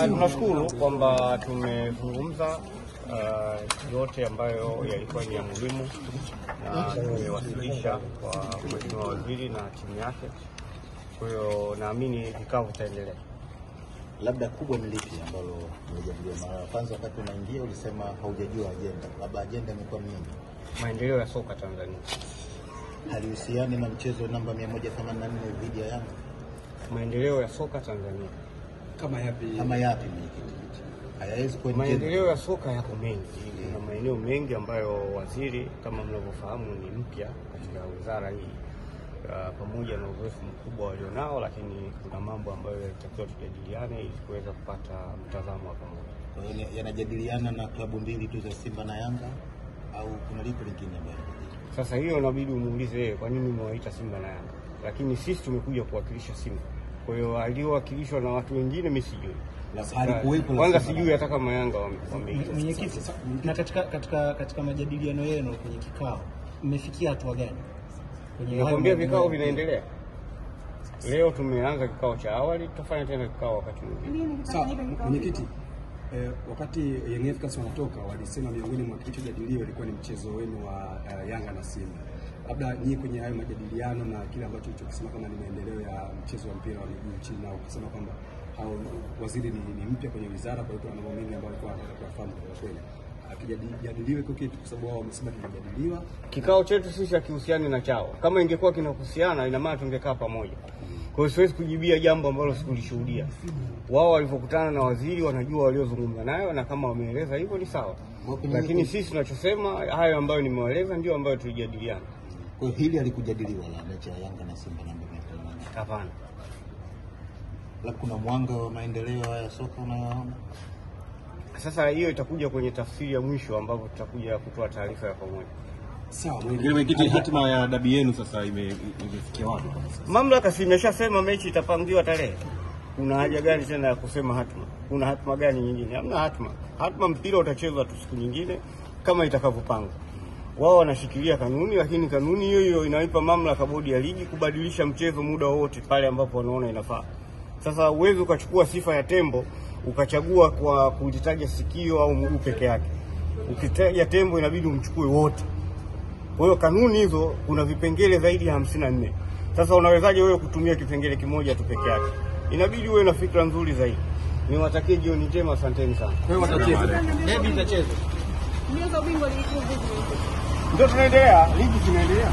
Tunashukuru kwamba tumezungumza yote ambayo yalikuwa ni ya muhimu na tumewasilisha kwa Mheshimiwa Waziri na timu yake. Kwa hiyo naamini vikao vitaendelea. Labda kubwa ni lipi ambalo mlijadiliwa? Mara kwanza wakati unaingia ulisema haujajua agenda. Labda agenda imekuwa nini? Maendeleo ya soka Tanzania. Halihusiani na mchezo namba 184 dhidi ya Yanga? Maendeleo ya soka Tanzania. Kama yapi mwenyekiti? Hayawezi kuwa maendeleo ya soka yako mengi. Kuna maeneo mengi ambayo waziri kama mnavyofahamu ni mpya katika wizara hii. Pamoja na uzoefu mkubwa walionao, lakini kuna mambo ambayo yanatakiwa tujadiliane ili kuweza kupata mtazamo wa pamoja. Kwa hiyo yanajadiliana na klabu mbili tu za Simba na Yanga au kuna lipi lingine ambalo? Sasa hiyo inabidi umuulize yeye kwa nini umewaita Simba na Yanga. Lakini sisi tumekuja kuwakilisha Simba. Kwa hiyo aliowakilishwa na watu wengine mimi sijui. Kwanza sijui hata kama Yanga wameita. Mwenyekiti, na katika majadiliano yenu kwenye kikao mmefikia hatua gani? Nakwambia vikao vinaendelea. Leo tumeanza kikao cha awali, tutafanya tena kikao wakati mwingine. Sawa, mwenyekiti, wakati Young Africans wanatoka walisema miongoni mwa kilichojadiliwa ilikuwa ni mchezo wenu wa Yanga na Simba. Labda nyinyi kwenye hayo majadiliano na kile ambacho ulichokisema kama ni maendeleo ya mchezo wa mpira wa miguu nchini, na ukasema kwamba hao waziri ni mpya kwenye wizara, kwa hiyo kuna mambo mengi ambayo alikuwa anataka kuyafahamu kwa kweli. Akijadiliwe kwa kitu kwa sababu wao wamesema tunajadiliwa. Kikao chetu sisi hakihusiani na chao. Kama ingekuwa kinahusiana ina maana tungekaa pamoja. Kwa hiyo siwezi kujibia jambo ambalo sikulishuhudia. Wao walipokutana na waziri wanajua waliozungumza nayo, na kama wameeleza hivyo ni sawa. Lakini sisi tunachosema hayo ambayo nimewaeleza ndio ambayo tulijadiliana. Kwa hiyo hili alikujadiliwa la mechi ya Yanga na Simba namba 184? Hapana. Labda kuna mwanga wa maendeleo ya soka unayoona? Sasa hiyo itakuja kwenye tafsiri ya mwisho ambapo tutakuja kutoa taarifa ya pamoja. Sawa, mwenyekiti, hatima ya dabi yenu sasa imefikia wapi kwa sasa? Mamlaka si imeshasema mechi itapangiwa tarehe. Kuna haja gani tena ya kusema hatima? Kuna hatima gani nyingine? Hamna hatima. Hatima mpira utachezwa tu siku nyingine kama itakavyopangwa. Wao wanashikilia kanuni, lakini kanuni hiyo inaipa mamlaka bodi ya ligi kubadilisha mchezo muda wote pale ambapo wanaona inafaa. Sasa uwezo ukachukua sifa ya tembo ukachagua kwa kulitaja sikio au mguu peke yake. Ukitaja tembo inabidi umchukue wote. Kwa hiyo kanuni hizo kuna vipengele zaidi ya 54. Sasa unawezaje wewe kutumia kipengele kimoja tu peke yake? Inabidi uwe na fikra nzuri zaidi. Niwatakie jioni njema, asanteni sana. Kwa hiyo watacheza. Debi itachezwa. Ndio tunaendelea, ligi tunaendelea.